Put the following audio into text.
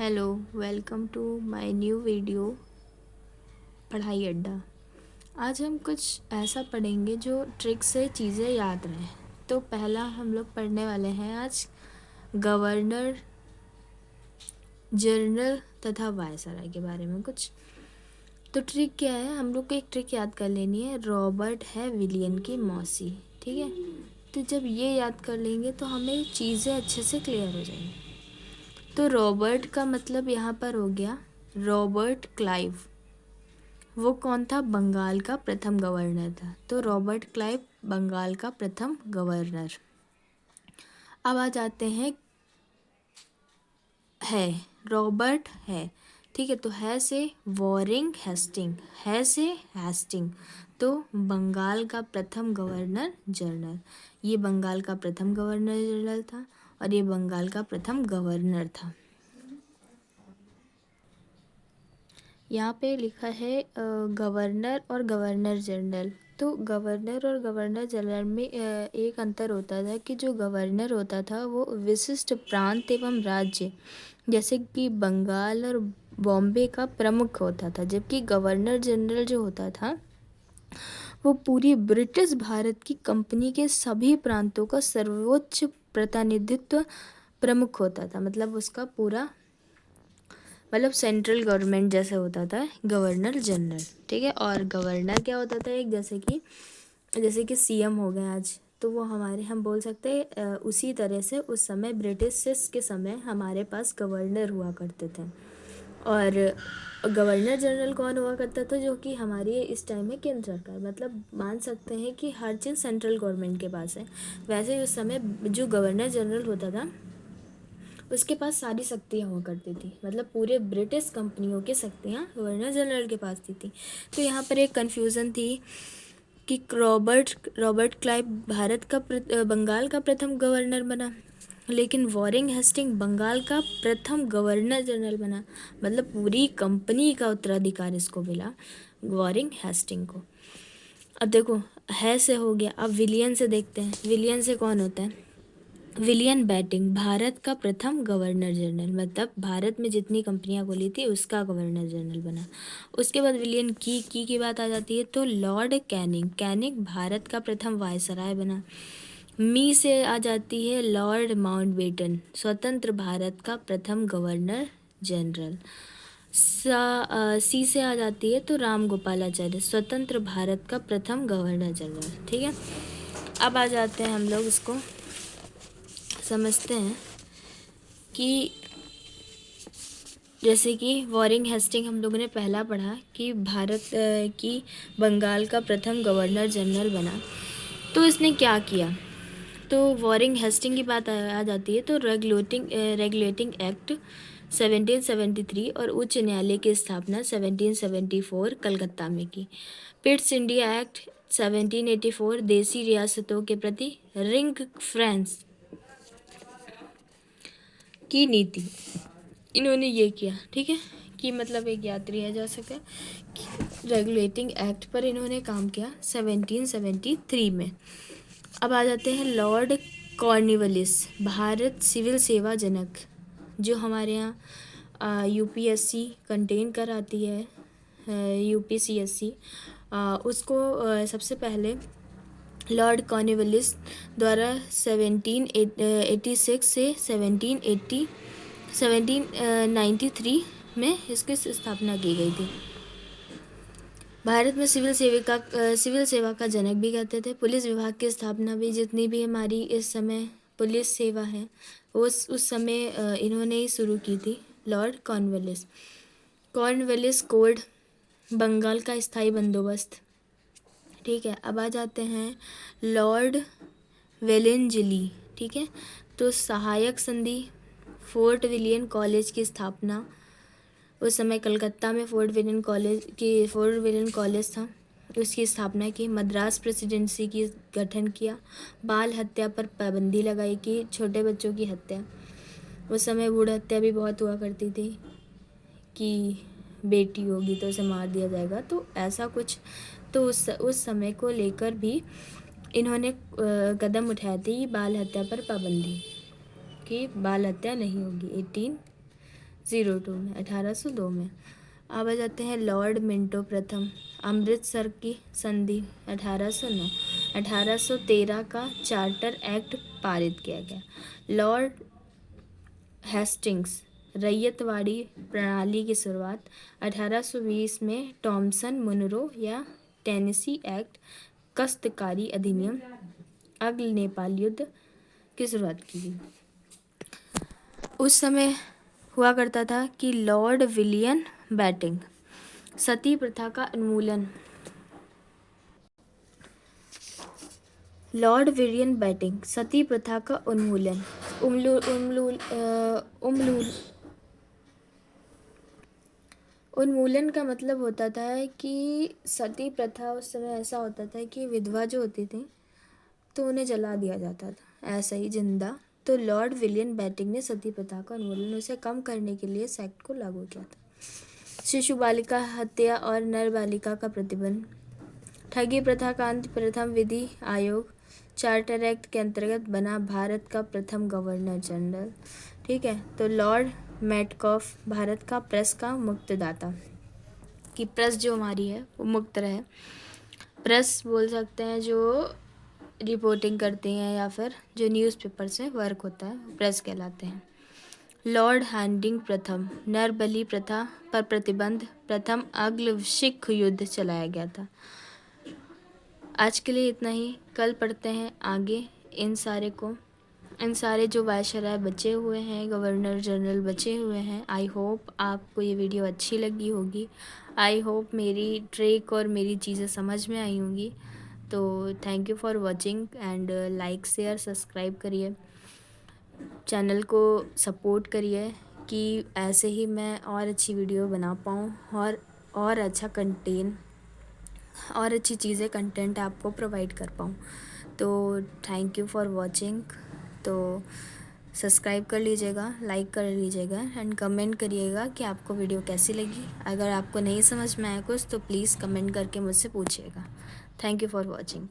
Hello, welcome to my new video Padhai Adda. आज हम कुछ ऐसा पढ़ेंगे जो ट्रिक से चीज़ें याद रहें। तो पहला हम लोग पढ़ने वाले हैं आज गवर्नर जनरल तथा वायसराय के बारे में कुछ। तो ट्रिक क्या है, हम लोग को एक ट्रिक याद कर लेनी है। रॉबर्ट है विलियम की मौसी, ठीक है। तो जब ये याद कर लेंगे तो हमें चीज़ें अच्छे से क्लियर हो जाएंगी। तो रॉबर्ट का मतलब यहाँ पर हो गया रॉबर्ट क्लाइव। वो कौन था? बंगाल का प्रथम गवर्नर था। तो रॉबर्ट क्लाइव बंगाल का प्रथम गवर्नर। अब आ जाते हैं है, रॉबर्ट है, ठीक है। तो है से वॉरिंग हेस्टिंग, है से हेस्टिंग। तो बंगाल का प्रथम गवर्नर जनरल, ये बंगाल का प्रथम गवर्नर जनरल था और ये बंगाल का प्रथम गवर्नर था। यहाँ पे लिखा है गवर्नर और गवर्नर जनरल। तो गवर्नर और गवर्नर जनरल में एक अंतर होता था कि जो गवर्नर होता था वो विशिष्ट प्रांत एवं राज्य जैसे कि बंगाल और बॉम्बे का प्रमुख होता था, जबकि गवर्नर जनरल जो होता था वो पूरी ब्रिटिश भारत की कंपनी के सभी प्रांतों का सर्वोच्च प्रतिनिधित्व प्रमुख होता था। मतलब उसका पूरा मतलब सेंट्रल गवर्नमेंट जैसे होता था गवर्नर जनरल, ठीक है। और गवर्नर क्या होता था, एक जैसे कि सीएम हो गए आज, तो वो हमारे हम बोल सकते हैं उसी तरह से उस समय ब्रिटिश के समय हमारे पास गवर्नर हुआ करते थे। और गवर्नर जनरल कौन हुआ करता था? जो कि हमारी इस टाइम में केंद्र सरकार, मतलब मान सकते हैं कि हर चीज़ सेंट्रल गवर्नमेंट के पास है। वैसे ही उस समय जो गवर्नर जनरल होता था उसके पास सारी शक्तियाँ हुआ करती थी, मतलब पूरे ब्रिटिश कंपनियों की शक्तियाँ गवर्नर जनरल के पास थी। तो यहाँ पर एक कन्फ्यूज़न थी कि रॉबर्ट क्लाइव बंगाल का प्रथम गवर्नर बना, लेकिन वॉरिंग हेस्टिंग बंगाल का प्रथम गवर्नर जनरल बना। मतलब पूरी कंपनी का उत्तराधिकार इसको मिला, वॉरिंग हेस्टिंग को। अब देखो, है से हो गया, अब विलियन से देखते हैं। विलियन से कौन होता है? विलियम बेंटिंक भारत का प्रथम गवर्नर जनरल, मतलब भारत में जितनी कंपनियां खोली थी उसका गवर्नर जनरल बना। उसके बाद विलियम की बात आ जाती है तो लॉर्ड कैनिंग भारत का प्रथम वायसराय बना। मी से आ जाती है लॉर्ड माउंटबेटन, स्वतंत्र भारत का प्रथम गवर्नर जनरल। सी से आ जाती है तो राम गोपालाचार्य, स्वतंत्र भारत का प्रथम गवर्नर जनरल, ठीक है। अब आ जाते हैं हम लोग इसको समझते हैं कि जैसे कि वॉरिंग हेस्टिंग हम लोगों ने पहला पढ़ा कि भारत की बंगाल का प्रथम गवर्नर जनरल बना। तो इसने क्या किया? तो वॉरिंग हेस्टिंग की बात आ जाती है तो रेगुलेटिंग एक्ट 1773 और उच्च न्यायालय की स्थापना 1774 कलकत्ता में की। पिट्स इंडिया एक्ट 1784 देसी रियासतों के प्रति रिंग फ्रेंच की नीति, इन्होंने ये किया, ठीक है। कि मतलब एक यात्री है जा सके, रेगुलेटिंग एक्ट पर इन्होंने काम किया 1773 में। अब आ जाते हैं लॉर्ड कॉर्नवालिस, भारत सिविल सेवा जनक, जो हमारे यहाँ यूपीएससी कंटेन कराती है, यूपीसीएससी, उसको सबसे पहले लॉर्ड कॉर्नवालिस द्वारा 1786 से 1793 में इसकी स्थापना की गई थी। भारत में सिविल सेवा का जनक भी कहते थे। पुलिस विभाग की स्थापना भी, जितनी भी हमारी इस समय पुलिस सेवा है उस समय इन्होंने ही शुरू की थी, लॉर्ड कॉर्नवालिस कोड, बंगाल का स्थायी बंदोबस्त, ठीक है। अब आ जाते हैं लॉर्ड वेलेंजली, ठीक है। तो सहायक संधि, फोर्ट विलियम कॉलेज की स्थापना, उस समय कलकत्ता में फोर्ट विलियम कॉलेज था, उसकी स्थापना की। मद्रास प्रेसिडेंसी की गठन किया। बाल हत्या पर पाबंदी लगाई कि छोटे बच्चों की हत्या, उस समय भ्रूण हत्या भी बहुत हुआ करती थी कि बेटी होगी तो उसे मार दिया जाएगा, तो ऐसा कुछ। तो उस समय को लेकर भी इन्होंने कदम उठाए थे बाल हत्या पर पाबंदी, कि बाल हत्या नहीं होगी। 1802 में, 1802 में। अब आ जाते हैं लॉर्ड मिंटो प्रथम। अमृतसर की संधि 1809। 1813 का चार्टर एक्ट पारित किया गया। लॉर्ड हेस्टिंग्स रैयतवाड़ी प्रणाली की शुरुआत। 1820 में टॉमसन मुनरो या टेनेसी एक्ट कश्तकारी अधिनियम अगले नेपाल युद्ध की शुरुआत की गई। उस समय हुआ करता था कि लॉर्ड विलियम बैटिंग सती प्रथा का उन्मूलन। लॉर्ड विलियम बैटिंग सती प्रथा का उन्मूलन। उन्मूलन का मतलब होता था कि सती प्रथा उस समय ऐसा होता था कि विधवा जो होती थी तो उन्हें जला दिया जाता था ऐसा ही जिंदा। तो लॉर्ड विलियम बैटिंग ने सती प्रथा का उन्मूलन उसे कम करने के लिए इस एक्ट को लागू किया था। शिशु बालिका हत्या और नर बालिका का प्रतिबंध। ठगी प्रथा का अंत। प्रथम विधि आयोग चार्टर एक्ट के अंतर्गत बना भारत का प्रथम गवर्नर जनरल। ठीक है, तो लॉर्ड मेटकॉफ भारत का प्रेस का मुक्तदाता, कि प्रेस जो हमारी है वो मुक्त रहे। प्रेस बोल सकते हैं जो रिपोर्टिंग करती हैं या फिर जो न्यूज़पेपर से वर्क होता है प्रेस कहलाते हैं। लॉर्ड हैंडिंग प्रथम नर बलि प्रथा पर प्रतिबंध। प्रथम अग्ल सिख युद्ध चलाया गया था। आज के लिए इतना ही। कल पढ़ते हैं आगे इन सारे जो वायसराय बचे हुए हैं, गवर्नर जनरल बचे हुए हैं। आई होप आपको ये वीडियो अच्छी लगी होगी। आई होप मेरी ट्रिक और मेरी चीज़ें समझ में आई होंगी। तो thank you for watching and like share subscribe करिए, चैनल को सपोर्ट करिए कि ऐसे ही मैं और अच्छी वीडियो बना पाऊँ और अच्छा कंटेंट और अच्छी चीज़ें कंटेंट आपको प्रोवाइड कर पाऊँ। तो थैंक यू फॉर वॉचिंग। तो सब्सक्राइब कर लीजिएगा, लाइक कर लीजिएगा एंड कमेंट करिएगा कि आपको वीडियो कैसी लगी। अगर आपको नहीं समझ में आया कुछ तो प्लीज़ कमेंट करके मुझसे पूछिएगा। Thank you for watching.